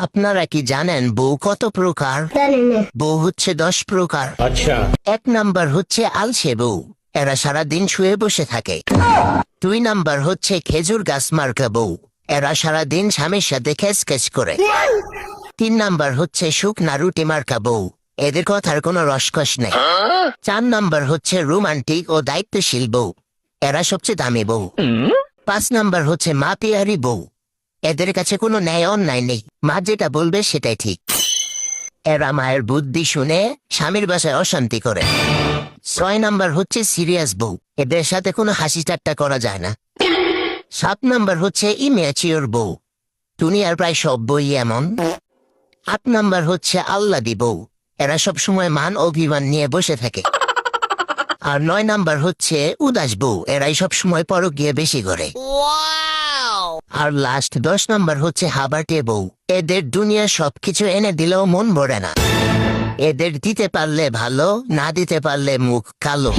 আপনারা কি জানেন বউ কত প্রকার? জানি না। বউ হচ্ছে 10 প্রকার। अच्छा। 1 নাম্বার হচ্ছে আলসে বউ, এরা সারা দিন শুয়ে বসে থাকে। 2 নাম্বার হচ্ছে খেজুর গাছ মার্কা বউ, এরা সারা দিন স্বামীর সাথে খেস করে। 3 নাম্বার হচ্ছে শুকনা রুটি মার্কা বউ, এদের কথার কোনো রসকস নেই। 4 নাম্বার হচ্ছে রোমান্টিক ও দায়িত্বশীল বউ, এরা সবচেয়ে দামি বউ। 5 নাম্বার হচ্ছে মা পিয়ারি বউ, এদের কাছে কোনো ন্যায় অন্যায় নেই, মা যেটা বলবে সেটাই ঠিক। এরা মায়ের বুদ্ধি শুনে স্বামীর বাসায় অশান্তি করে। 6 নাম্বার হচ্ছে সিরিয়াস বউ, এদের সাথে কোনো হাসি ঠাট্টা করা যায় না। 7 নাম্বার হচ্ছে ইম্যাচিওর বউ, দুনিয়ার প্রায় সব বই এমন। 8 নাম্বার হচ্ছে আল্লাদি বউ, এরা সব সময় মান অভিমান নিয়ে বসে থাকে। আর 9 নাম্বার হচ্ছে উদাস বউ, এরাই সব সময় পরকীয়া বেশি করে। আর লাস্ট 10 নাম্বার হচ্ছে হাবাটে বউ, এদের দুনিয়া সবকিছু এনে দিলেও মন ভরে না, এদের দিতে পারলে ভালো, না দিতে পারলে মুখ কালো।